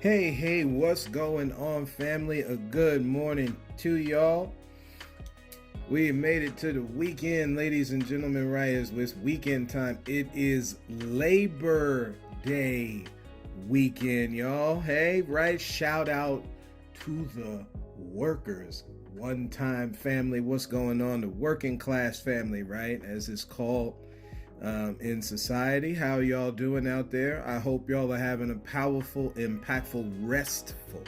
Hey, what's going on, family? A good morning to y'all. We made it to the weekend, ladies and gentlemen, right? As it's weekend time. It is Labor Day weekend, y'all. Hey, right? Shout out to the workers, one time family. What's going on? The working class family, right? As it's called in society. How y'all doing out there? I hope y'all are having a powerful, impactful, restful.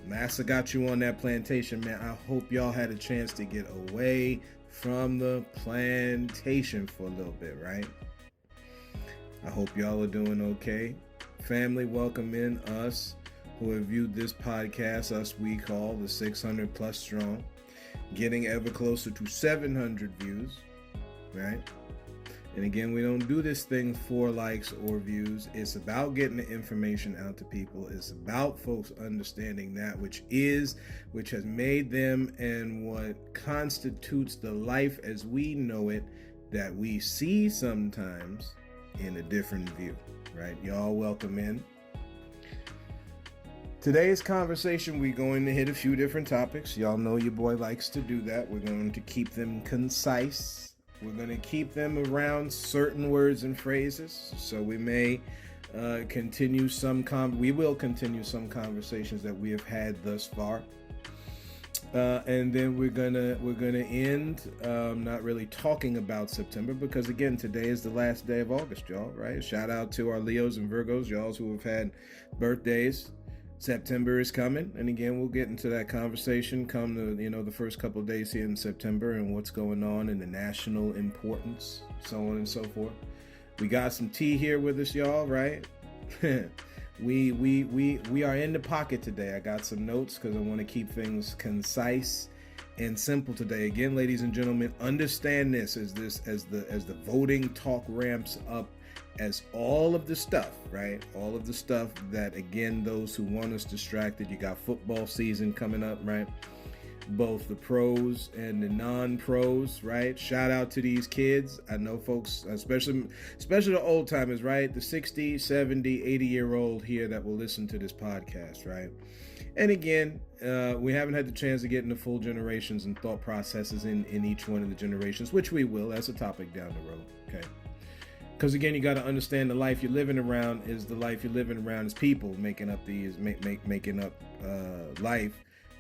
Massa got you on that plantation, man. I hope y'all had a chance to get away from the plantation for a little bit, right? I hope y'all are doing okay. Family, welcome in us who have viewed this podcast, us we call the 600 plus strong, getting ever closer to 700 views. Right? And again, we don't do this thing for likes or views. It's about getting the information out to people. It's about folks understanding that which has made them and what constitutes the life as we know it that we see sometimes in a different view, right? Y'all welcome in. Today's conversation, we're going to hit a few different topics. Y'all know your boy likes to do that. We're going to keep them concise. We're going to keep them around certain words and phrases. So we may continue we will continue some conversations that we have had thus far. And then we're gonna end not really talking about September because again, today is the last day of August, y'all, right? Shout out to our Leos and Virgos, y'all who have had birthdays. September is coming, and again, we'll get into that conversation come to, the first couple of days here in September and what's going on and the national importance, so on and so forth. We got some tea here with us, y'all, right? we are in the pocket today. I got some notes because I want to keep things concise and simple today. Again, ladies and gentlemen, understand this as the voting talk ramps up, as all of the stuff, right? All of the stuff that, again, those who want us distracted, you got football season coming up, right? Both the pros and the non-pros, right? Shout out to these kids. I know folks, especially the old timers, right? The 60, 70, 80-year-old here that will listen to this podcast, right? And again, we haven't had the chance to get into full generations and thought processes in each one of the generations, which we will. That's a topic down the road, okay? Because again, you got to understand the life you're living around is the life you're living around is people making up life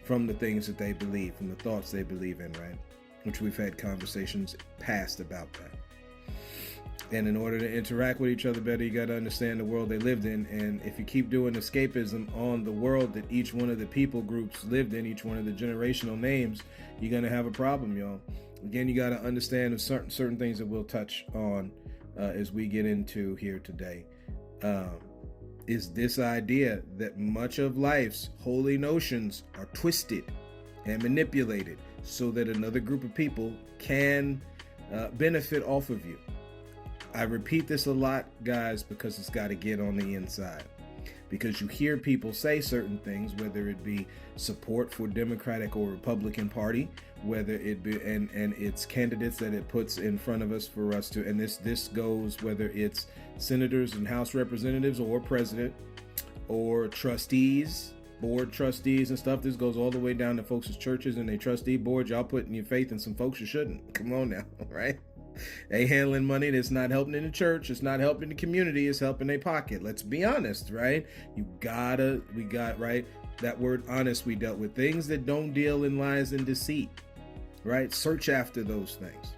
from the things that they believe, from the thoughts they believe in, right? Which we've had conversations past about that. And in order to interact with each other better, you got to understand the world they lived in. And if you keep doing escapism on the world that each one of the people groups lived in, each one of the generational names, you're going to have a problem, y'all. Again, you got to understand certain things that we'll touch on as we get into here today, is this idea that much of life's holy notions are twisted and manipulated so that another group of people can benefit off of you. I repeat this a lot, guys, because it's got to get on the inside. Because you hear people say certain things, whether it be support for Democratic or Republican Party, whether it be and its candidates that it puts in front of us for us to, and this goes whether it's senators and House representatives or president or trustees, board trustees and stuff. This goes all the way down to folks' churches and their trustee boards. Y'all putting your faith in some folks you shouldn't. Come on now, right? They handling money that's not helping in the church. It's not helping the community. It's helping their pocket. Let's be honest, right? We got, right? That word honest we dealt with. Things that don't deal in lies and deceit, right? Search after those things.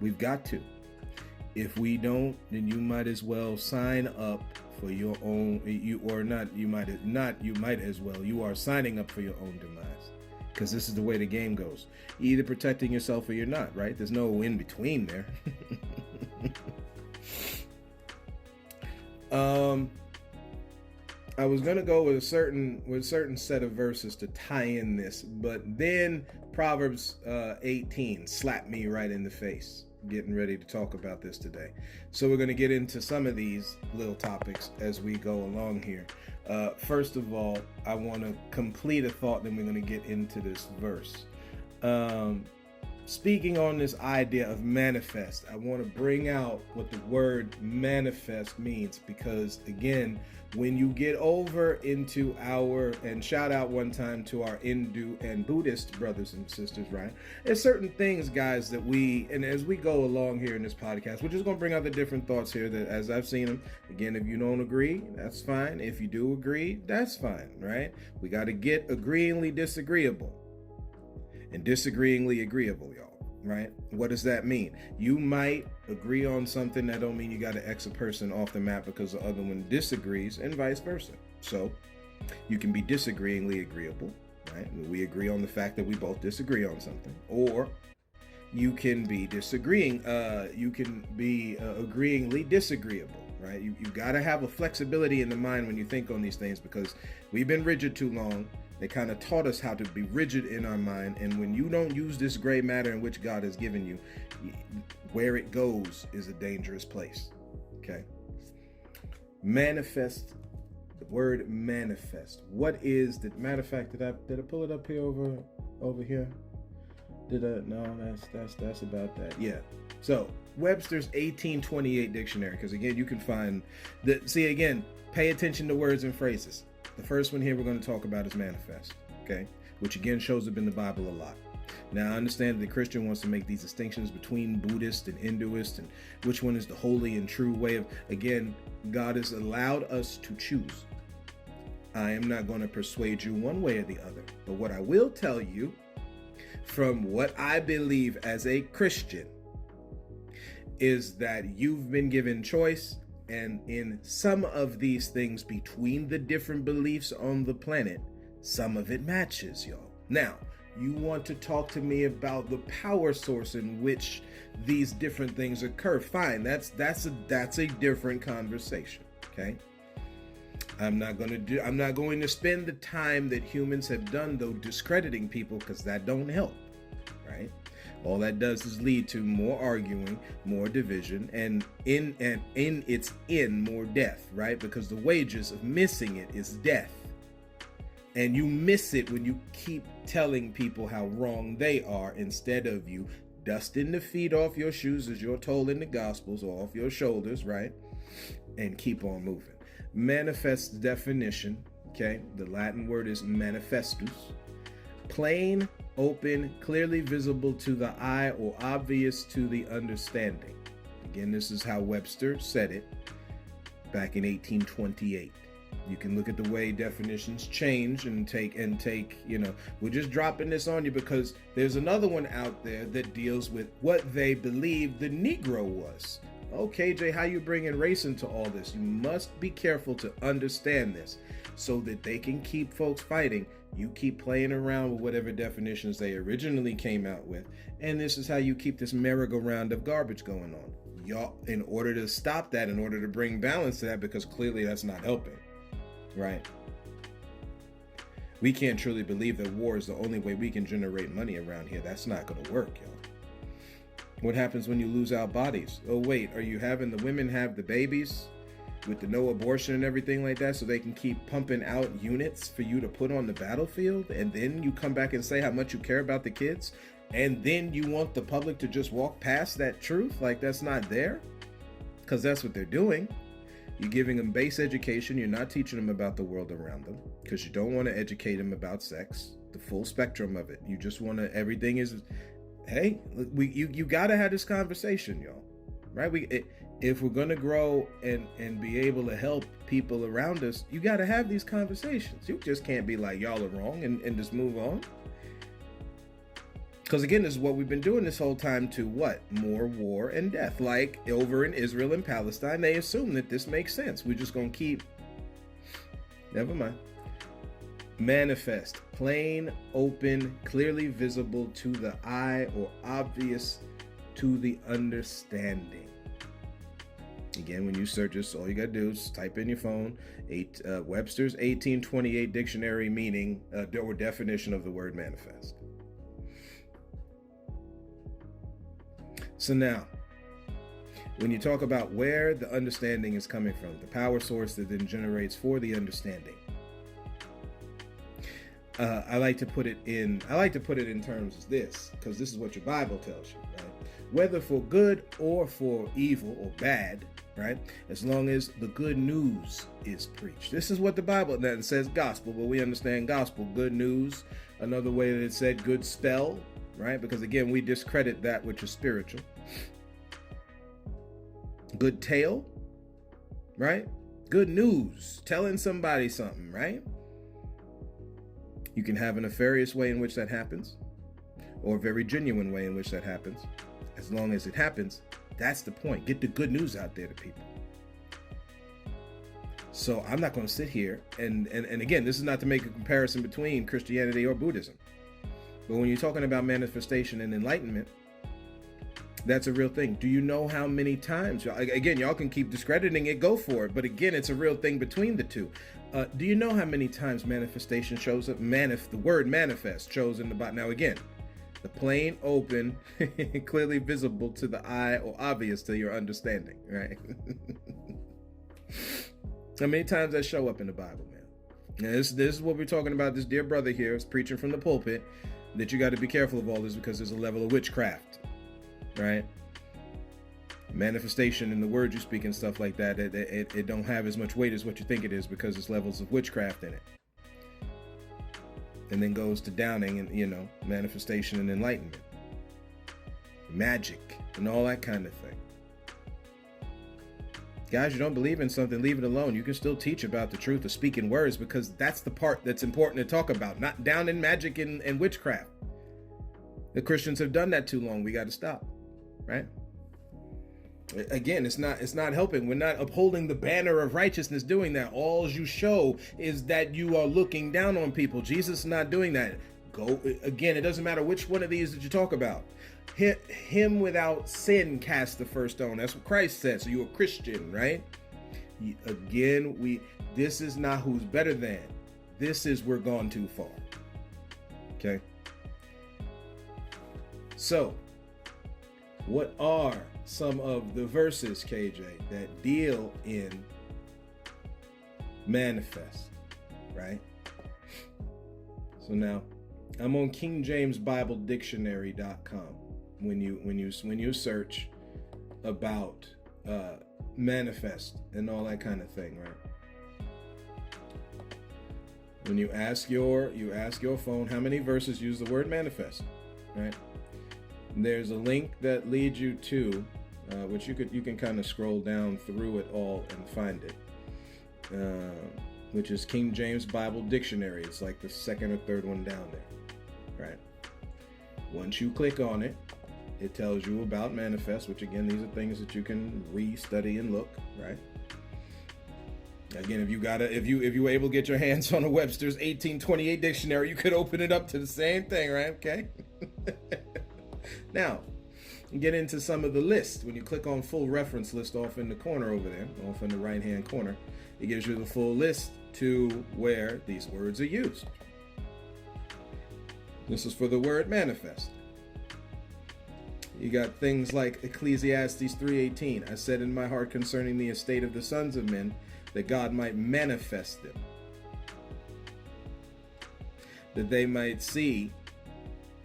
We've got to. If we don't, then you might as well sign up for your own, you might as well. You are signing up for your own demise. Because this is the way the game goes. You're either protecting yourself or you're not, right? There's no in between there. I was gonna go with a certain set of verses to tie in this, but then Proverbs 18 slapped me right in the face. Getting ready to talk about this today. So we're going to get into some of these little topics as we go along here. First of all, I want to complete a thought, then we're going to get into this verse. speaking on this idea of manifest, I want to bring out what the word manifest means, because again, when you get over into and shout out one time to our Hindu and Buddhist brothers and sisters, right? There's certain things, guys, that and as we go along here in this podcast, we're just going to bring out the different thoughts here that as I've seen them. Again, if you don't agree, that's fine. If you do agree, that's fine, right? We got to get agreeingly disagreeable and disagreeingly agreeable, y'all. Right? What does that mean? You might agree on something. That don't mean you got to X a person off the map because the other one disagrees, and vice versa. So you can be disagreeingly agreeable, right? We agree on the fact that we both disagree on something, or you can be disagreeing. You can be agreeingly disagreeable, right? You got to have a flexibility in the mind when you think on these things, because we've been rigid too long. They kind of taught us how to be rigid in our mind. And when you don't use this gray matter in which God has given you, where it goes is a dangerous place. Okay. Manifest, the word manifest. What is the matter of fact? Did I pull it up here over here? No, that's about that. Yeah. So Webster's 1828 dictionary, because again, you can find pay attention to words and phrases. The first one here we're going to talk about is manifest, okay? Which again shows up in the Bible a lot. Now, I understand that the Christian wants to make these distinctions between Buddhist and Hinduist and which one is the holy and true way of, again, God has allowed us to choose. I am not going to persuade you one way or the other. But what I will tell you, from what I believe as a Christian, is that you've been given choice. And in some of these things between the different beliefs on the planet, some of it matches, y'all. Now, you want to talk to me about the power source in which these different things occur. Fine, that's a different conversation, okay? I'm not going to spend the time that humans have done, though, discrediting people, because that don't help, right? All that does is lead to more arguing, more division, and in its end, more death, right? Because the wages of missing it is death. And you miss it when you keep telling people how wrong they are, instead of you dusting the feet off your shoes, as you're told in the Gospels, or off your shoulders, right? And keep on moving. Manifest definition, okay? The Latin word is manifestus. Plain, open, clearly visible to the eye, or obvious to the understanding. Again, this is how Webster said it back in 1828. You can look at the way definitions change and take, we're just dropping this on you because there's another one out there that deals with what they believe the Negro was. Okay, Jay, how you bringing race into all this? You must be careful to understand this so that they can keep folks fighting. You keep playing around with whatever definitions they originally came out with, and this is how you keep this merry-go-round of garbage going on. Y'all, in order to stop that, in order to bring balance to that, because clearly that's not helping, right? We can't truly believe that war is the only way we can generate money around here. That's not going to work, y'all. What happens when you lose our bodies? Oh, wait, are you having the women have the babies with the no abortion and everything like that so they can keep pumping out units for you to put on the battlefield? And then you come back and say how much you care about the kids? And then you want the public to just walk past that truth like that's not there? Because that's what they're doing. You're giving them base education. You're not teaching them about the world around them because you don't want to educate them about sex, the full spectrum of it. You just want to, everything is, hey, you got to have this conversation, y'all, right? If we're going to grow and be able to help people around us, you got to have these conversations. You just can't be like, y'all are wrong and just move on. Because again, this is what we've been doing this whole time to what? More war and death. Like over in Israel and Palestine, they assume that this makes sense. We're just going to keep, never mind. Manifest, plain, open, clearly visible to the eye, or obvious to the understanding. Again, when you search this, all you got to do is type in your phone, Webster's 1828 dictionary meaning or definition of the word manifest. So now, when you talk about where the understanding is coming from, the power source that then generates for the understanding, I like to put it in terms of this, because this is what your Bible tells you, right? Whether for good or for evil or bad, right? As long as the good news is preached. This is what the Bible then says, gospel, but we understand gospel, good news. Another way that it said good spell, right? Because again, we discredit that which is spiritual. Good tale, right? Good news, telling somebody something, right? You can have a nefarious way in which that happens, or a very genuine way in which that happens. As long as it happens, that's the point. Get the good news out there to people. So I'm not going to sit here and again, this is not to make a comparison between Christianity or Buddhism. But when you're talking about manifestation and enlightenment, that's a real thing. Do you know how many times, again, y'all can keep discrediting it, go for it. But again, it's a real thing between the two. Do you know how many times manifestation shows up? The word manifest shows in the Bible. Now again, the plain, open, clearly visible to the eye or obvious to your understanding, right? How many times that show up in the Bible, man? Now, this is what we're talking about. This dear brother here is preaching from the pulpit that you got to be careful of all this because there's a level of witchcraft, right? Manifestation and the word you speak and stuff like that, it don't have as much weight as what you think it is because there's levels of witchcraft in it. And then goes to downing and, manifestation and enlightenment, magic and all that kind of thing. Guys, you don't believe in something, leave it alone. You can still teach about the truth of speaking words because that's the part that's important to talk about, not down in magic and witchcraft. The Christians have done that too long. We got to stop, right? Again, it's not helping. We're not upholding the banner of righteousness doing that. All you show is that you are looking down on people. Jesus is not doing that. Again, it doesn't matter which one of these that you talk about. Him without sin cast the first stone. That's what Christ said. So you're a Christian, right? Again, this is not who's better than. This is we're gone too far. Okay? So, what are some of the verses, KJ, that deal in manifest, right? So now, I'm on KingJamesBibleDictionary.com. When you search about manifest and all that kind of thing, right? When you ask your phone how many verses use the word manifest, right? There's a link that leads you to which you can kind of scroll down through it all and find it, which is King James Bible Dictionary. It's like the second or third one down there, right? Once you click on it, it tells you about manifest, which again, these are things that you can re-study and look, right? Again, if you were able to get your hands on a Webster's 1828 dictionary, you could open it up to the same thing, right? Okay. Now, get into some of the list. When you click on full reference list off in the corner over there, off in the right-hand corner, it gives you the full list to where these words are used. This is for the word manifest. You got things like Ecclesiastes 3:18. I said in my heart concerning the estate of the sons of men, that God might manifest them, that they might see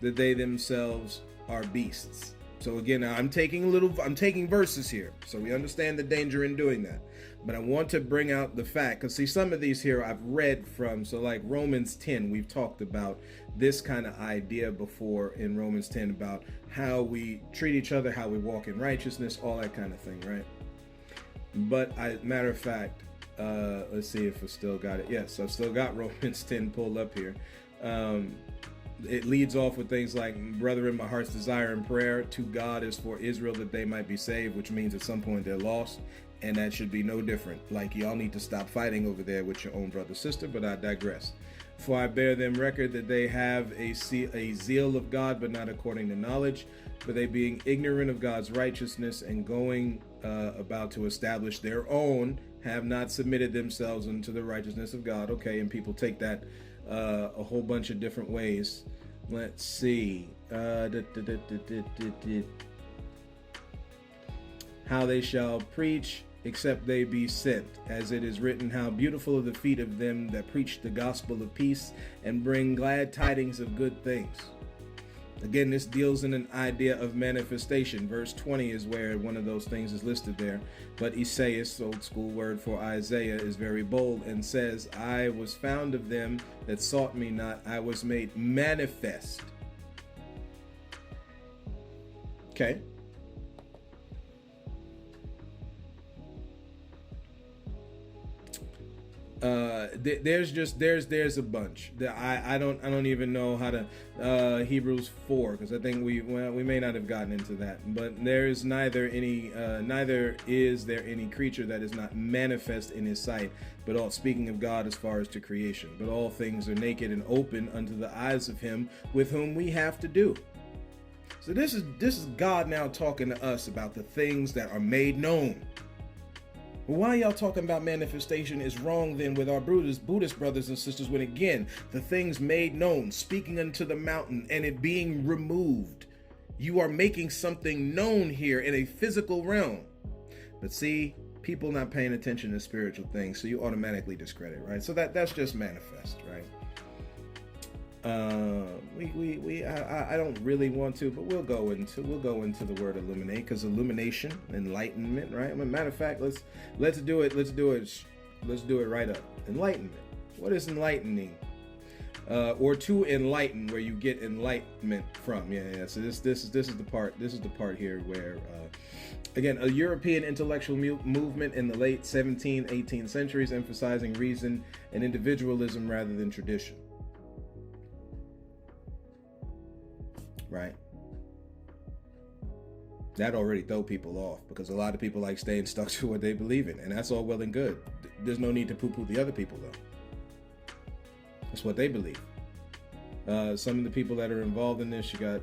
that they themselves are beasts. So again, I'm taking verses here, so we understand the danger in doing that. But I want to bring out the fact, because see, some of these here I've read from, so like Romans 10, we've talked about this kind of idea before in Romans 10 about how we treat each other, how we walk in righteousness, all that kind of thing, right? But matter of fact, let's see if I still got it. Yes, I've still got Romans 10 pulled up here. It leads off with things like, brethren, my heart's desire and prayer to God is for Israel that they might be saved, which means at some point they're lost, and that should be no different. Like, y'all need to stop fighting over there with your own brother, sister, but I digress. For I bear them record that they have a zeal of God, but not according to knowledge, for they being ignorant of God's righteousness and going about to establish their own, have not submitted themselves unto the righteousness of God. Okay, and people take that a whole bunch of different ways. Let's see. How they shall preach except they be sent. As it is written, how beautiful are the feet of them that preach the gospel of peace and bring glad tidings of good things. Again, this deals in an idea of manifestation. Verse 20 is where one of those things is listed there. But Esaias, old school word for Isaiah, is very bold and says, I was found of them that sought me not. I was made manifest. Okay. There's a bunch that I don't even know how to Hebrews 4, because I think we may not have gotten into that, but there is neither is there any creature that is not manifest in his sight, but all, speaking of God as far as to creation, but all things are naked and open unto the eyes of him with whom we have to do. So this is God now talking to us about the things that are made known. Well, why y'all talking about manifestation is wrong then with our Buddhist brothers and sisters, when again, the things made known, speaking unto the mountain and it being removed. You are making something known here in a physical realm. But see, people not paying attention to spiritual things, so you automatically discredit, right? So that's just manifest, right? I don't really want to, but we'll go into the word illuminate, because illumination, enlightenment, right? I mean, matter of fact, let's do it right up. Enlightenment. What is enlightening? Or to enlighten, where you get enlightenment from. Yeah. So this is the part here where again, a European intellectual movement in the late 17th, 18th centuries, emphasizing reason and individualism rather than tradition. Right? That already throw people off, because a lot of people like staying stuck to what they believe in, and that's all well and good. There's no need to poo-poo the other people, though. That's what they believe. Some of the people that are involved in this, you got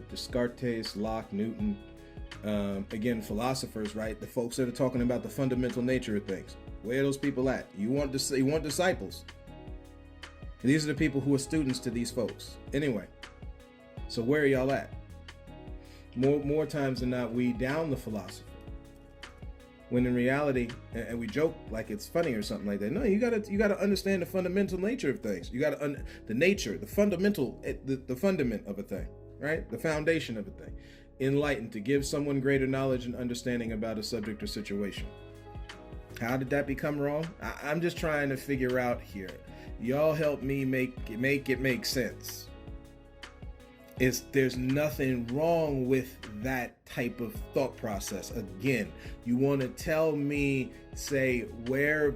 Descartes, Locke, Newton, again, philosophers, right? The folks that are talking about the fundamental nature of things. Where are those people at? You want disciples. These are the people who are students to these folks. Anyway. So where are y'all at? More times than not, we down the philosopher, when in reality, and we joke like it's funny or something like that. No, you gotta understand the fundamental nature of things. You gotta the nature, the fundamental, the fundament of a thing, right? The foundation of a thing. Enlightened, to give someone greater knowledge and understanding about a subject or situation. How did that become wrong? I'm just trying to figure out here. Y'all help me make it make sense. There's nothing wrong with that type of thought process. Again, you want to tell me, say, where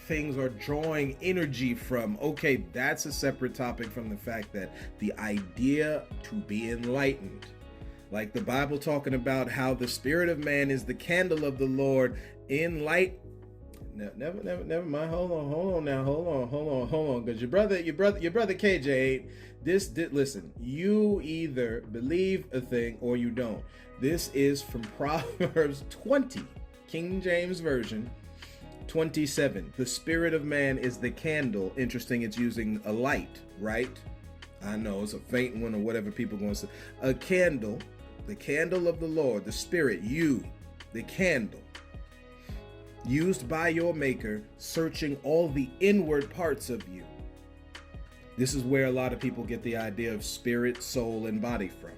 things are drawing energy from. Okay, that's a separate topic from the fact that the idea to be enlightened, like the Bible talking about how the spirit of man is the candle of the Lord in light. Never mind. Hold on. Because your brother KJ, listen. You either believe a thing or you don't. This is from Proverbs 20, King James Version, 27. The spirit of man is the candle. Interesting. It's using a light, right? I know it's a faint one or whatever people are going to say. A candle, the candle of the Lord, the spirit, you, the candle, used by your maker, searching all the inward parts of you. This is where a lot of people get the idea of spirit, soul, and body from,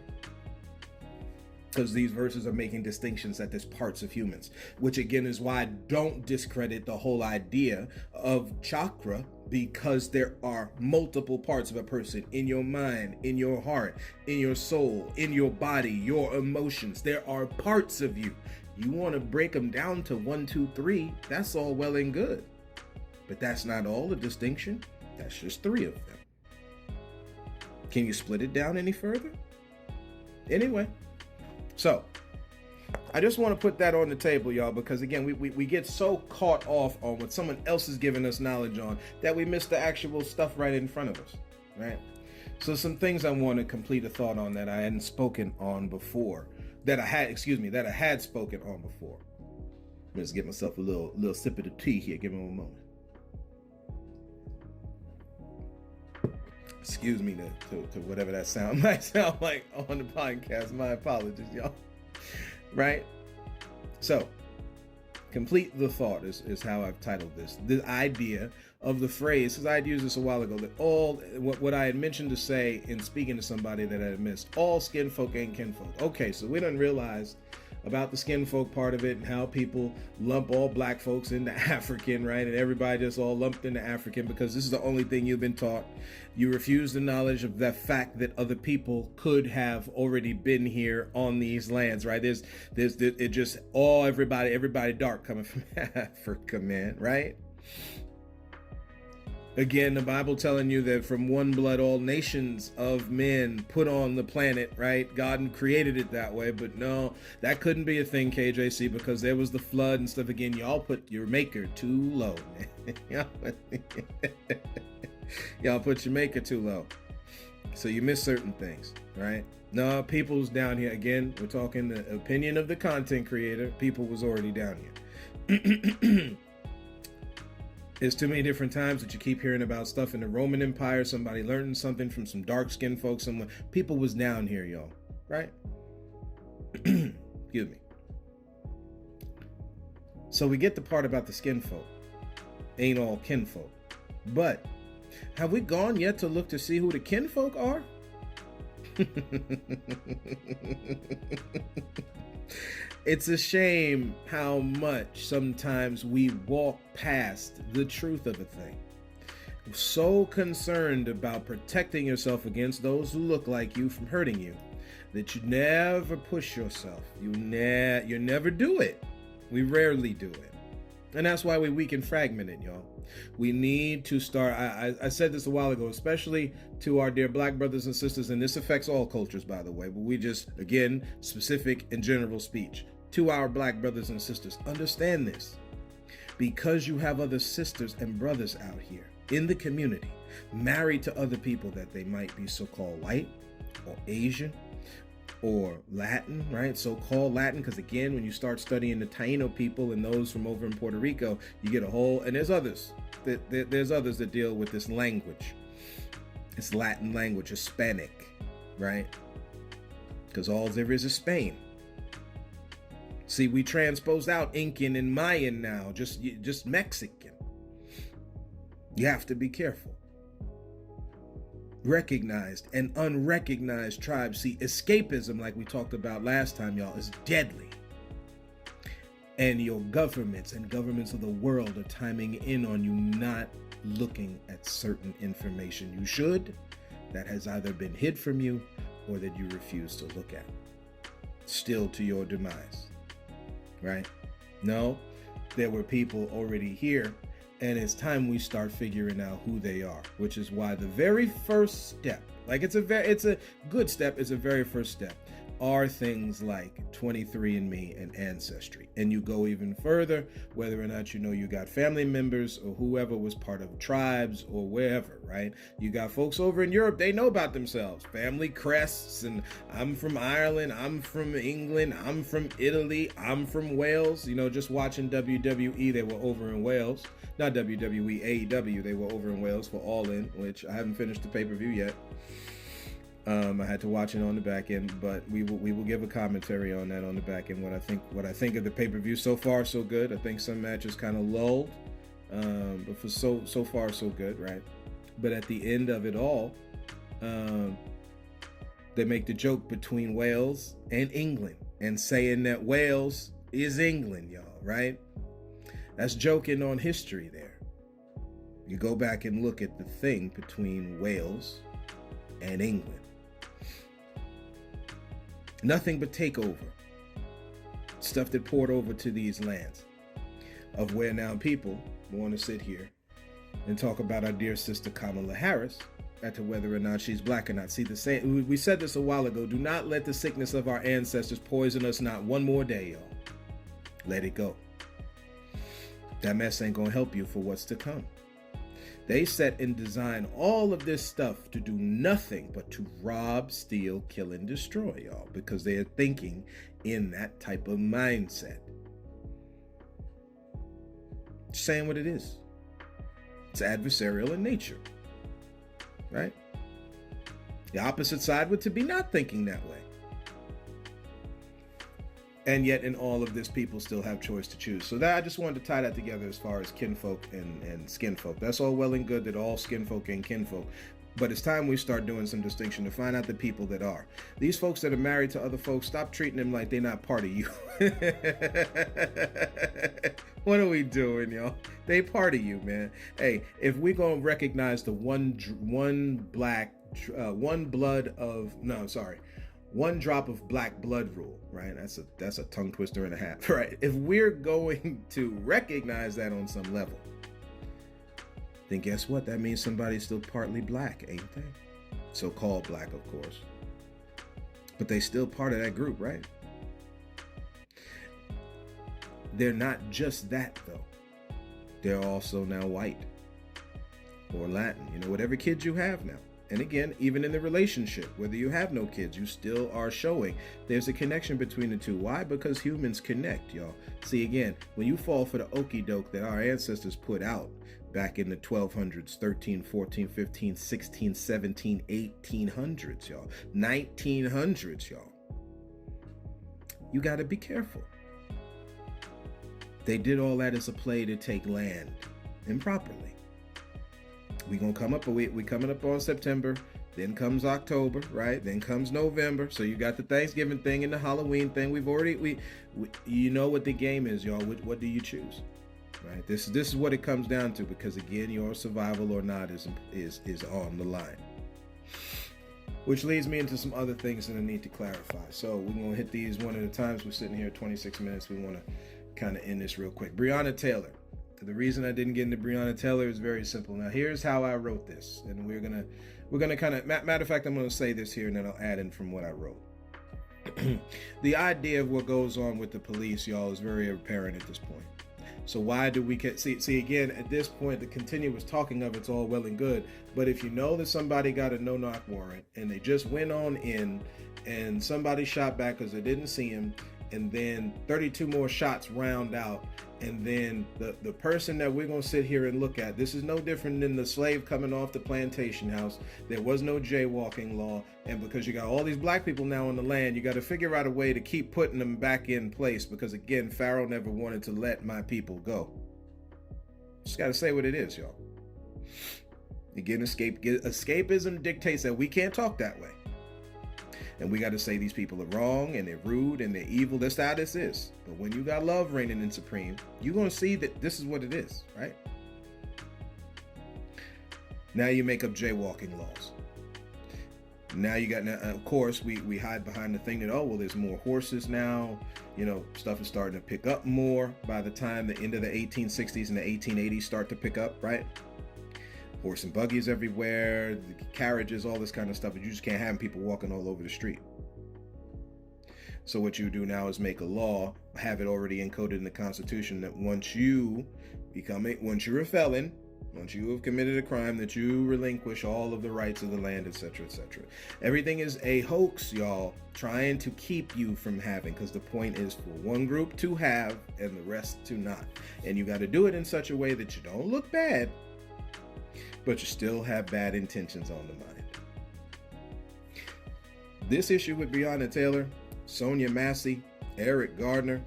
because these verses are making distinctions that there's parts of humans, which again is why I don't discredit the whole idea of chakra, because there are multiple parts of a person: in your mind, in your heart, in your soul, in your body, your emotions. There are parts of you. You want to break them down to 1, 2, 3, that's all well and good. But that's not all the distinction. That's just 3 of them. Can you split it down any further? Anyway, so I just want to put that on the table, y'all, because again, we get so caught off on what someone else is giving us knowledge on that we miss the actual stuff right in front of us, right? So some things I want to complete a thought on that I hadn't spoken on before. That I had spoken on before. Let's get myself a little sip of the tea here. Give me one moment. Excuse me to whatever that sound might sound like on the podcast. My apologies, y'all. Right? So, Complete the thought is how I've titled this. The idea of the phrase, because I had used this a while ago, that all what I had mentioned to say in speaking to somebody that I had missed, all skin folk ain't kinfolk. Okay, so we done realized about the skin folk part of it and how people lump all black folks into African, right? And everybody just all lumped into African because this is the only thing you've been taught. You refuse the knowledge of the fact that other people could have already been here on these lands, right? There's it just all everybody dark coming from Africa, man, right? Again, the Bible telling you that from one blood all nations of men put on the planet, right? God created it that way, but no, that couldn't be a thing, KJC, because there was the flood and stuff. Again, y'all put your maker too low, man. Y'all put your maker too low. So you miss certain things, right? No, people's down here. Again, we're talking the opinion of the content creator. People was already down here. There's too many different times that you keep hearing about stuff in the Roman Empire, somebody learning something from some dark-skinned folks, someone, people was down here, y'all, right? Excuse me. So we get the part about the skin folk. Ain't all kinfolk. But have we gone yet to look to see who the kinfolk are? It's a shame how much sometimes we walk past the truth of a thing. We're so concerned about protecting yourself against those who look like you from hurting you that you never push yourself. You never do it. We rarely do it. And that's why we weak and fragmented, y'all. We need to start, I said this a while ago, especially to our dear black brothers and sisters, and this affects all cultures, by the way, but we just, again, specific and general speech. To our black brothers and sisters, understand this. Because you have other sisters and brothers out here in the community, married to other people that they might be so-called white or Asian or Latin, right? So-called Latin, because again, when you start studying the Taino people and those from over in Puerto Rico, you get a whole, and there's others that deal with this language. It's Latin language, Hispanic, right? Because all there is Spain. See, we transposed out Incan and Mayan now, just Mexican. You have to be careful. Recognized and unrecognized tribes. See, escapism, like we talked about last time, y'all, is deadly. And your governments and governments of the world are timing in on you not looking at certain information you should, that has either been hid from you or that you refuse to look at. Still to your demise. Right? No, there were people already here, and it's time we start figuring out who they are, which is why the very first step, like it's a good step, it's a very first step, are things like 23andMe and Ancestry. And you go even further, whether or not you know you got family members or whoever was part of tribes or wherever, right? You got folks over in Europe, they know about themselves. Family crests, and I'm from Ireland, I'm from England, I'm from Italy, I'm from Wales. You know, just watching WWE, they were over in Wales. Not WWE, AEW, they were over in Wales for All In, which I haven't finished the pay-per-view yet. I had to watch it on the back end, but we will give a commentary on that on the back end. What I think of the pay-per-view. So far so good. I think some matches kind of lulled, but for so far so good, right? But at the end of it all, they make the joke between Wales and England and saying that Wales is England, y'all, right? That's joking on history there. You go back and look at the thing between Wales and England. Nothing but takeover. Stuff that poured over to these lands. Of where now people want to sit here and talk about our dear sister Kamala Harris as to whether or not she's black or not. See, the same, we said this a while ago. Do not let the sickness of our ancestors poison us not one more day, y'all. Let it go. That mess ain't gonna help you for what's to come. They set and design all of this stuff to do nothing but to rob, steal, kill, and destroy, y'all, because they are thinking in that type of mindset. Just saying what it is. It's adversarial in nature, right? The opposite side would to be not thinking that way. And yet in all of this, people still have choice to choose. So that I just wanted to tie that together as far as kinfolk and skinfolk. That's all well and good that all skinfolk and kinfolk. But it's time we start doing some distinction to find out the people that are. These folks that are married to other folks, stop treating them like they're not part of you. What are we doing, y'all? They part of you, man. Hey, if we gonna recognize the one drop of black blood rule, right? That's a tongue twister and a half, right? If we're going to recognize that on some level, then guess what? That means somebody's still partly black, ain't they? So-called black, of course. But they still part of that group, right? They're not just that, though. They're also now white or Latin, whatever kids you have now. And again, even in the relationship, whether you have no kids, you still are showing there's a connection between the two. Why? Because humans connect, y'all. See, again, when you fall for the okie doke that our ancestors put out back in the 1200s, 13, 14, 15, 16, 17, 1800s, y'all, 1900s, y'all, you got to be careful. They did all that as a play to take land improperly. We gonna come up, we coming up on September, then comes October, right? Then comes November. So you got the Thanksgiving thing and the Halloween thing. We you know what the game is, y'all. What do you choose, right? This is what it comes down to, because again, your survival or not is on the line. Which leads me into some other things that I need to clarify. So we're gonna hit these one at a time. We're sitting here 26 minutes. We want to kind of end this real quick. Breonna Taylor. The reason I didn't get into Breonna Taylor is very simple. Now, here's how I wrote this, and we're gonna kind of matter of fact, I'm gonna say this here, and then I'll add in from what I wrote. The idea of what goes on with the police, y'all, is very apparent at this point. So why do we see again at this point the continuous talking of it's all well and good, but if you know that somebody got a no-knock warrant and they just went on in and somebody shot back because they didn't see him, and then 32 more shots round out, and then the person that we're going to sit here and look at, this is no different than the slave coming off the plantation house. There was no jaywalking law, and because you got all these black people now on the land, you got to figure out a way to keep putting them back in place, because again, Pharaoh never wanted to let my people go. Just got to say what it is, y'all. Again, escapism dictates that we can't talk that way. And we got to say these people are wrong and they're rude and they're evil. That's how this is. But when you got love reigning in supreme, you're going to see that this is what it is, right? Now you make up jaywalking laws. Now you got, of course, we hide behind the thing that, oh, well, there's more horses now. Stuff is starting to pick up more by the time the end of the 1860s and the 1880s start to pick up, right? Horse and buggies everywhere, the carriages, all this kind of stuff, but you just can't have people walking all over the street. So what you do now is make a law, have it already encoded in the Constitution, that once you're a felon, once you have committed a crime, that you relinquish all of the rights of the land, etc., etc. Everything is a hoax, y'all, trying to keep you from having, because the point is for one group to have and the rest to not. And you got to do it in such a way that you don't look bad, but you still have bad intentions on the mind. This issue with Breonna Taylor, Sonia Massey, Eric Gardner,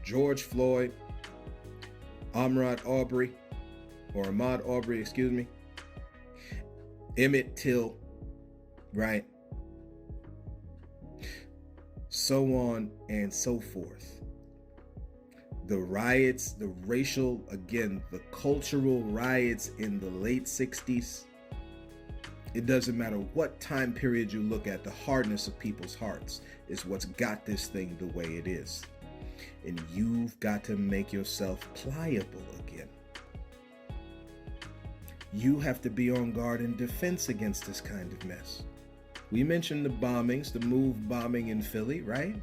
George Floyd, Ahmaud Arbery, Emmett Till, right? So on and so forth. The riots, the cultural riots in the late 60s. It doesn't matter what time period you look at, the hardness of people's hearts is what's got this thing the way it is. And you've got to make yourself pliable again. You have to be on guard and defense against this kind of mess. We mentioned the bombings, the MOVE bombing in Philly, right?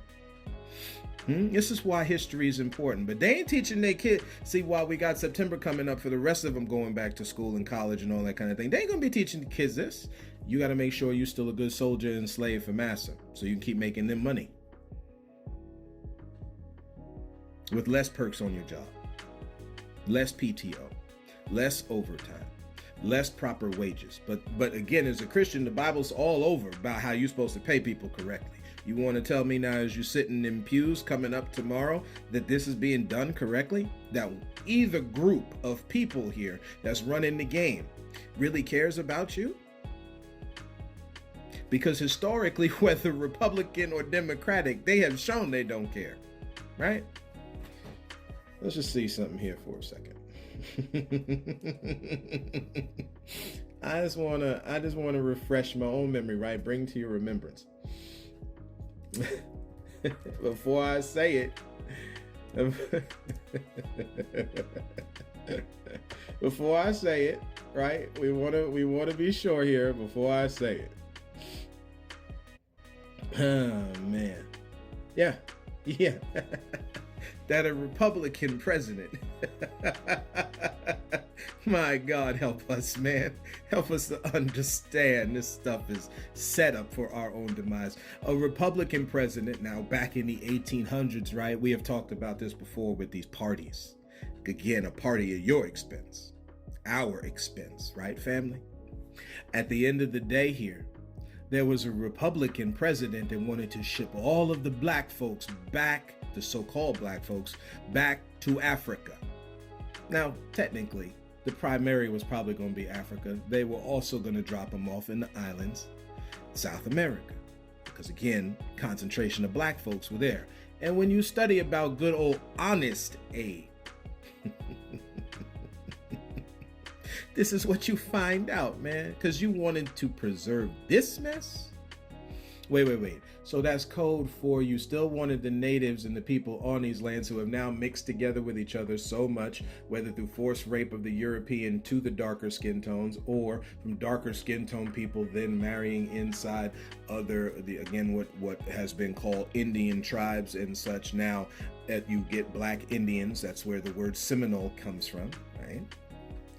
This is why history is important, but they ain't teaching their kids. See, while we got September coming up for the rest of them going back to school and college and all that kind of thing, they ain't gonna be teaching the kids this. You got to make sure you're still a good soldier and slave for massa, so you can keep making them money with less perks on your job, less PTO, less overtime, less proper wages. But again, as a Christian, the Bible's all over about how you're supposed to pay people correctly. You want to tell me now, as you're sitting in pews coming up tomorrow, that this is being done correctly? That either group of people here that's running the game really cares about you? Because historically, whether Republican or Democratic, they have shown they don't care, right? Let's just see something here for a second. I just wanna refresh my own memory, right? Bring to your remembrance. Before I say it, right? We wanna be sure here before I say it. Oh man. Yeah. That a Republican president. My God, help us, man. Help us to understand this stuff is set up for our own demise. A Republican president, now back in the 1800s, right? We have talked about this before with these parties. Again, a party at your expense, our expense, right, family? At the end of the day here, there was a Republican president that wanted to ship all of the black folks back, the so-called black folks, back to Africa. Now, technically, the primary was probably going to be Africa. They were also going to drop them off in the islands, South America, because again, concentration of black folks were there. And when you study about good old Honest Abe, this is what you find out, man, because you wanted to preserve this mess. Wait. So that's code for you still wanted the natives and the people on these lands who have now mixed together with each other so much, whether through forced rape of the European to the darker skin tones, or from darker skin tone people then marrying inside what has been called Indian tribes and such. Now that you get black Indians, that's where the word Seminole comes from, right?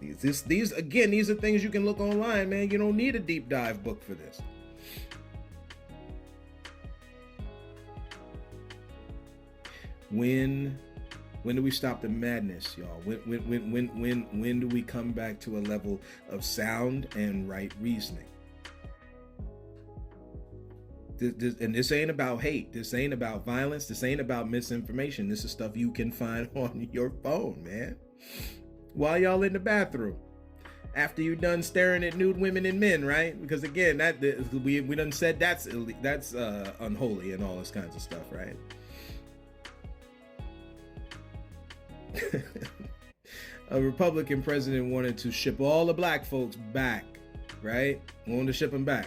These are things you can look online, man. You don't need a deep dive book for this. When do we stop the madness, y'all? When do we come back to a level of sound and right reasoning? This ain't about hate. This ain't about violence. This ain't about misinformation. This is stuff you can find on your phone, man. While y'all in the bathroom, after you done staring at nude women and men, right? Because again, we done said that's unholy and all this kinds of stuff, right? A Republican president wanted to ship all the black folks back, right? Wanted to ship them back.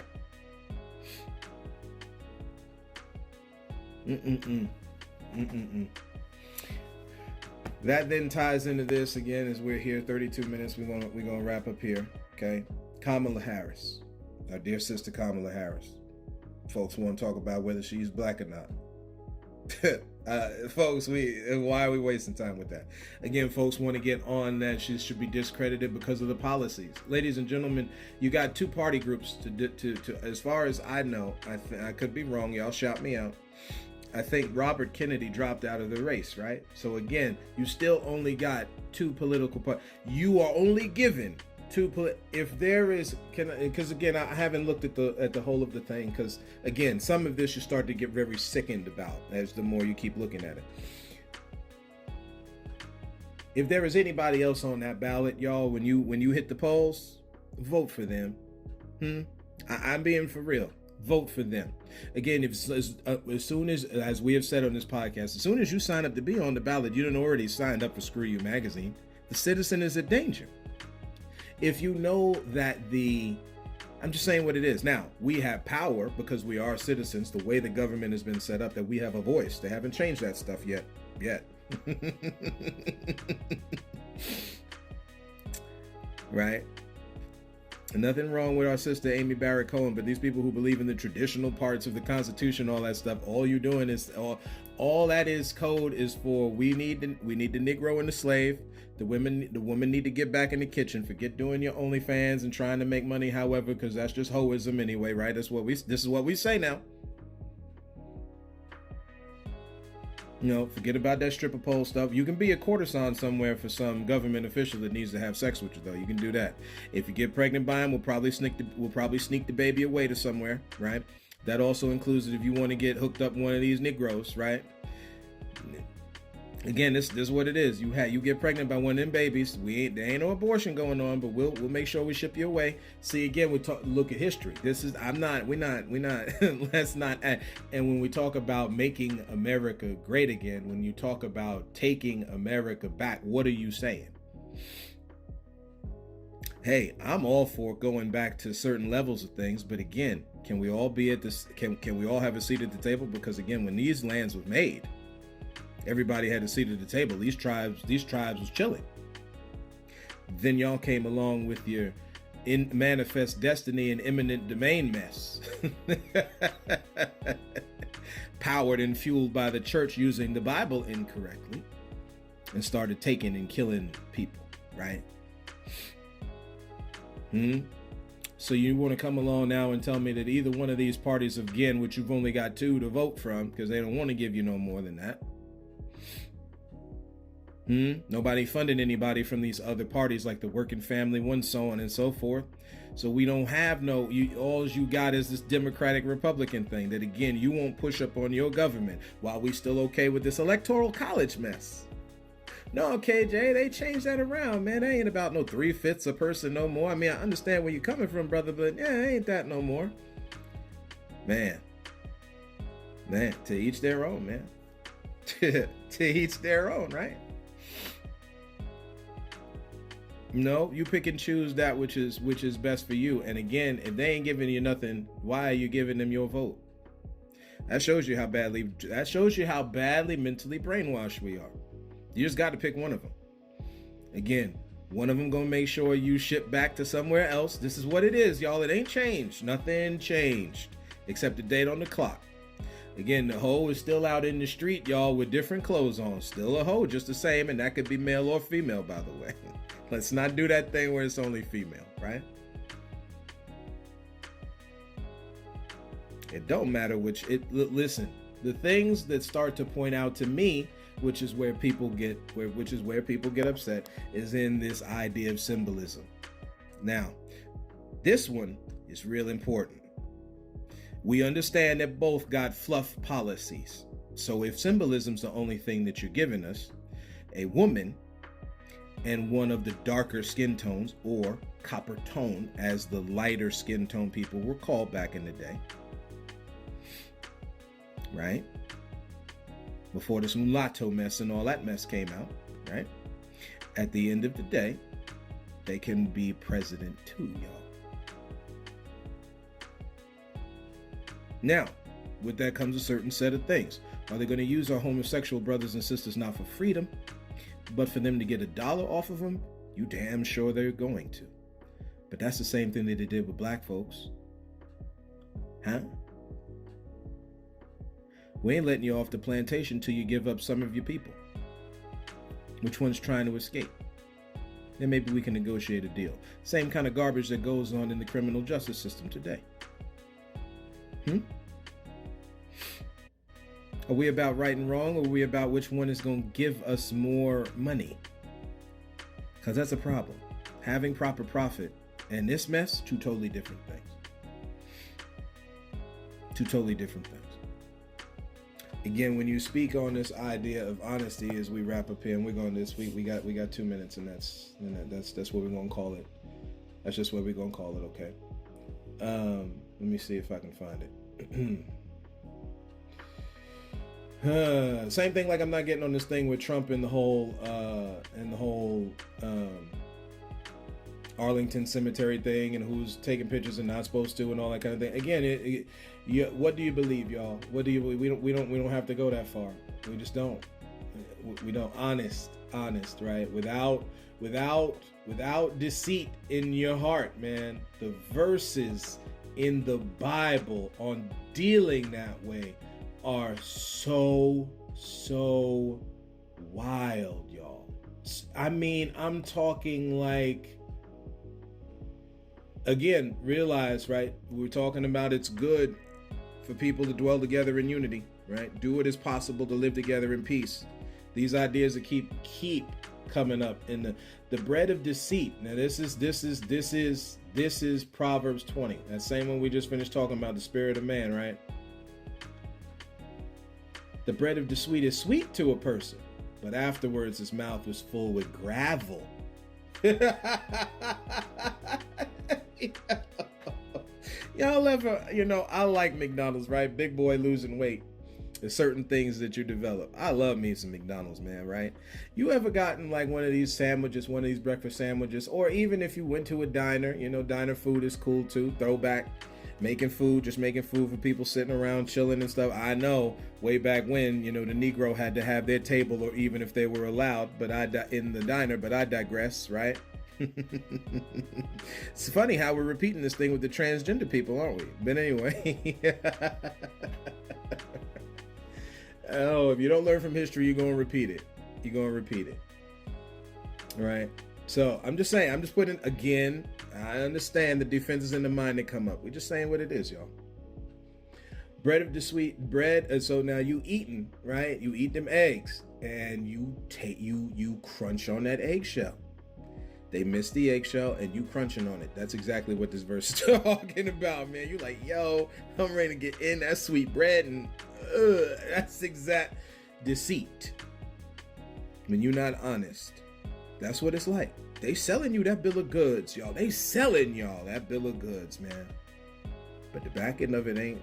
That then ties into this again as we're here 32 minutes. We're gonna wrap up here, okay? Kamala Harris, our dear sister Kamala Harris. Folks want to talk about whether she's black or not. Folks, why are we wasting time with that? Again, folks want to get on that she should be discredited because of the policies. Ladies and gentlemen, you got two party groups to as far as I know. I could be wrong. Y'all shout me out. I think Robert Kennedy dropped out of the race, right? So again, you still only got two political parties. You are only given two. If there is, because again, I haven't looked at the whole of the thing, because again, some of this you start to get very sickened about as the more you keep looking at it. If there is anybody else on that ballot, y'all, when you hit the polls, vote for them. I'm being for real. Vote for them. Again, as soon as we have said on this podcast, as soon as you sign up to be on the ballot, you done already signed up for Screw You magazine. The citizen is in danger. If you know that I'm just saying what it is. Now, we have power because we are citizens, the way the government has been set up, that we have a voice. They haven't changed that stuff yet. Right? Nothing wrong with our sister Amy Barrett Cohen, but these people who believe in the traditional parts of the Constitution, all that stuff, all you're doing is all that is code is for we need the Negro and the slave. The woman need to get back in the kitchen. Forget doing your OnlyFans and trying to make money, however, because that's just hoism anyway, right? This is what we say now. Forget about that stripper pole stuff. You can be a courtesan somewhere for some government official that needs to have sex with you, though. You can do that. If you get pregnant by him, we'll probably sneak the baby away to somewhere, right? That also includes if you want to get hooked up with one of these Negroes, right? Again, this is what it is. You get pregnant by one of them babies. There ain't no abortion going on, but we'll make sure we ship you away. See, again, look at history. We're not. Let's not. And when we talk about making America great again, when you talk about taking America back, what are you saying? Hey, I'm all for going back to certain levels of things, but again, can we all be at this? Can we all have a seat at the table? Because again, when these lands were made, everybody had a seat at the table. These tribes was chilling. Then y'all came along with your manifest destiny and eminent domain mess. Powered and fueled by the church using the Bible incorrectly, and started taking and killing people, right? So you want to come along now and tell me that either one of these parties, again, which you've only got 2 to vote from, because they don't want to give you no more than that. Nobody funded anybody from these other parties like the Working Family one, so on and so forth. So we don't have all you got is this Democratic Republican thing that, again, you won't push up on your government while we still okay with this electoral college mess. No, KJ, they changed that around, man. That ain't about no 3/5 a person no more. I mean, I understand where you're coming from, brother, but yeah, ain't that no more. Man, to each their own, man. To each their own, right? No, you pick and choose that which is best for you. And again, if they ain't giving you nothing, why are you giving them your vote? That shows you how badly mentally brainwashed we are. You just got to pick one of them. Again, one of them gonna make sure you ship back to somewhere else. This is what it is, y'all. It ain't changed. Nothing changed except the date on the clock. Again, the hoe is still out in the street, y'all, with different clothes on. Still a hoe, just the same, and that could be male or female, by the way. Let's not do that thing where it's only female, right? It don't matter listen, the things that start to point out to me, which is where people get upset, is in this idea of symbolism. Now, this one is real important. We understand that both got fluff policies. So if symbolism's the only thing that you're giving us, a woman and one of the darker skin tones, or copper tone, as the lighter skin tone people were called back in the day, right? Before this mulatto mess and all that mess came out, right? At the end of the day, they can be president too, y'all. Now, with that comes a certain set of things. Are they going to use our homosexual brothers and sisters not for freedom, but for them to get $1 off of them? You damn sure they're going to. But that's the same thing that they did with black folks. Huh? We ain't letting you off the plantation till you give up some of your people. Which one's trying to escape? Then maybe we can negotiate a deal. Same kind of garbage that goes on in the criminal justice system today. Are we about right and wrong, or are we about which one is going to give us more money? Because that's a problem. Having proper profit and this mess, 2 totally different things. 2 totally different things. Again, when you speak on this idea of honesty, as we wrap up here, and we're going this week, we got 2 minutes, and that's what we're going to call it. That's just what we're going to call it, okay? Let me see if I can find it. Same thing, like I'm not getting on this thing with Trump and the whole Arlington Cemetery thing, and who's taking pictures and not supposed to, and all that kind of thing. Again, what do you believe, y'all? What do you believe? We don't have to go that far. We just don't. We don't. Honest, right? Without deceit in your heart, man. The verses in the Bible on dealing that way are so wild, y'all. I mean, I'm talking like, again, realize, right? We're talking about it's good for people to dwell together in unity, right? Do what is possible to live together in peace. These ideas that keep coming up in the bread of deceit. Now this is Proverbs 20. That same one we just finished talking about, the spirit of man, right? The bread of deceit is sweet to a person, but afterwards his mouth was full with gravel. Y'all ever, I like McDonald's, right? Big boy losing weight. There's certain things that you develop. I love me some McDonald's, man, right? You ever gotten like one of these sandwiches, one of these breakfast sandwiches, or even if you went to a diner, diner food is cool too. Throwback, making food for people sitting around chilling and stuff. I know way back when, the Negro had to have their table, or even if they were allowed, in the diner, but I digress, right? It's funny how we're repeating this thing with the transgender people, aren't we? But anyway. Oh, if you don't learn from history, you're going to repeat it. All right. So I'm just saying, I'm just putting, again, I understand the defenses in the mind that come up. We're just saying what it is, y'all. Bread of the sweet bread. So now you eating, right? You eat them eggs and you crunch on that eggshell. They miss the eggshell and you crunching on it. That's exactly what this verse is talking about, man. You like, yo, I'm ready to get in that sweet bread, and that's exact deceit. When you're not honest, that's what it's like. They selling you that bill of goods, y'all. They selling y'all that bill of goods, man. But the back end of it ain't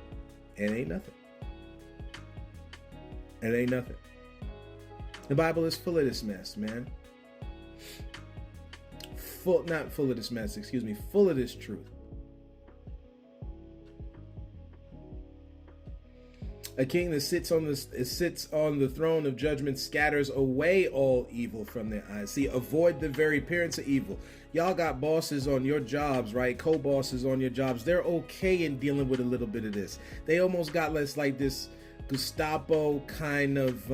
nothing. It ain't nothing. The Bible is full of this mess, man. Full of this truth. A king that sits on the throne of judgment scatters away all evil from their eyes. See, avoid the very appearance of evil. Y'all got bosses on your jobs, right? Co-bosses on your jobs. They're okay in dealing with a little bit of this. They almost got less like this Gestapo kind of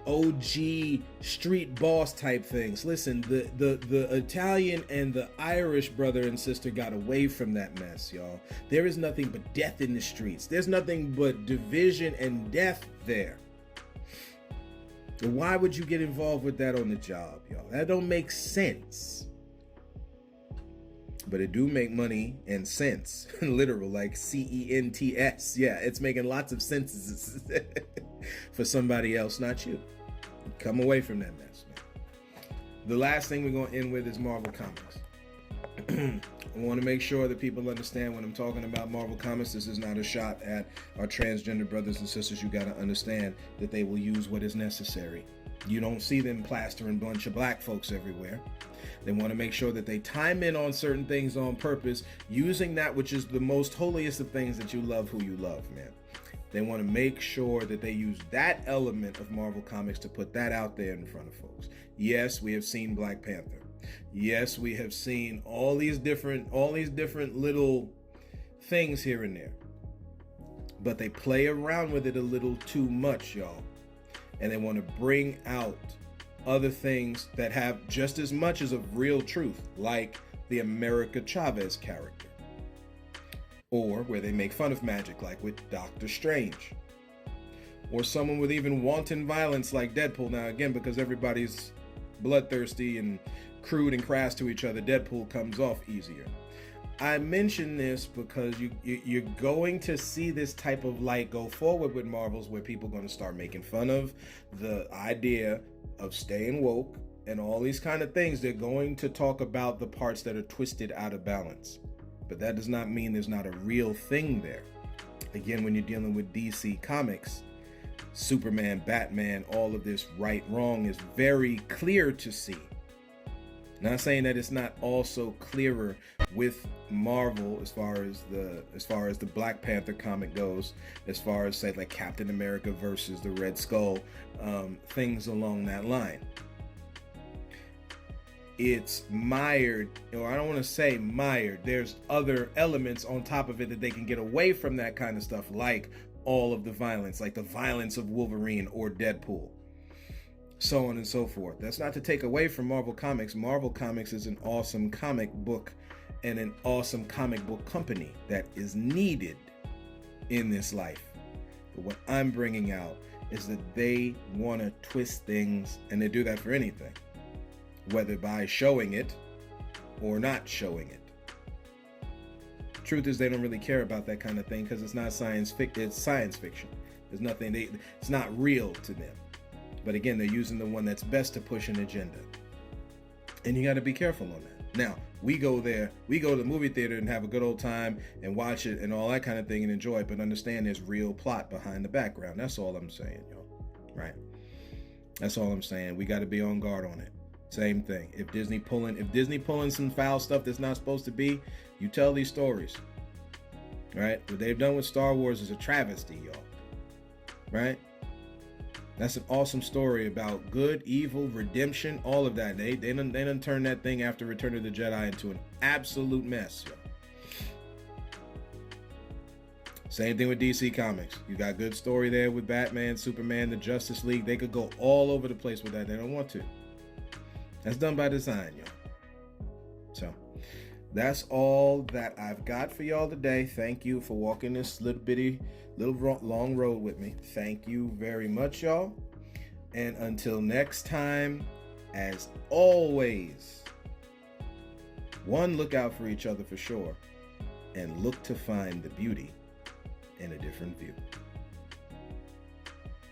OG street boss type things. Listen, the Italian and the Irish brother and sister got away from that mess, y'all. There is nothing but death in the streets. There's nothing but division and death there. Why would you get involved with that on the job, y'all? That don't make sense. But it do make money and sense. Literal, like CENTS. Yeah, it's making lots of senses for somebody else, not you. Come away from that mess, man. The last thing we're going to end with is Marvel Comics. I want to make sure that people understand when I'm talking about Marvel Comics, this is not a shot at our transgender brothers and sisters. You got to understand that they will use what is necessary. You don't see them plastering a bunch of black folks everywhere. They want to make sure that they time in on certain things on purpose, using that which is the most holiest of things, that you love who you love, man. They want to make sure that they use that element of Marvel Comics to put that out there in front of folks. Yes, we have seen Black Panther. Yes, we have seen all these different little things here and there. But they play around with it a little too much, y'all. And they want to bring out other things that have just as much as of real truth, like the America Chavez character. Or where they make fun of magic, like with Doctor Strange. Or someone with even wanton violence like Deadpool. Now again, because everybody's bloodthirsty and crude and crass to each other, Deadpool comes off easier. I mention this because you're going to see this type of light go forward with Marvels, where people are going to start making fun of the idea of staying woke and all these kind of things. They're going to talk about the parts that are twisted out of balance. But that does not mean there's not a real thing there. Again, when you're dealing with DC Comics, Superman, Batman, all of this right, wrong is very clear to see. Not saying that it's not also clearer with Marvel as far as the Black Panther comic goes, as far as say like Captain America versus the Red Skull, things along that line. It's mired, or I don't want to say mired. There's other elements on top of it that they can get away from that kind of stuff, like all of the violence, like the violence of Wolverine or Deadpool, so on and so forth. That's not to take away from Marvel Comics. Marvel Comics is an awesome comic book and an awesome comic book company that is needed in this life. But what I'm bringing out is that they want to twist things, and they do that for anything, whether by showing it or not showing it. Truth is, they don't really care about that kind of thing because it's not science fiction. It's science fiction. There's nothing. It's not real to them. But again, they're using the one that's best to push an agenda, and you got to be careful on that. Now, we go there, we go to the movie theater and have a good old time and watch it and all that kind of thing and enjoy it, but understand there's real plot behind the background. That's all I'm saying, y'all. Right? That's all I'm saying. We got to be on guard on it. Same thing. If Disney pulling some foul stuff that's not supposed to be, you tell these stories. Right? What they've done with Star Wars is a travesty, y'all. Right? That's an awesome story about good, evil, redemption, all of that. They done turned that thing after Return of the Jedi into an absolute mess, y'all. Same thing with DC Comics. You got good story there with Batman, Superman, the Justice League. They could go all over the place with that. They don't want to. That's done by design, y'all. So that's all that I've got for y'all today. Thank you for walking this little long road with me. Thank you very much, y'all. And until next time, as always, one, look out for each other for sure, and look to find the beauty in a different view.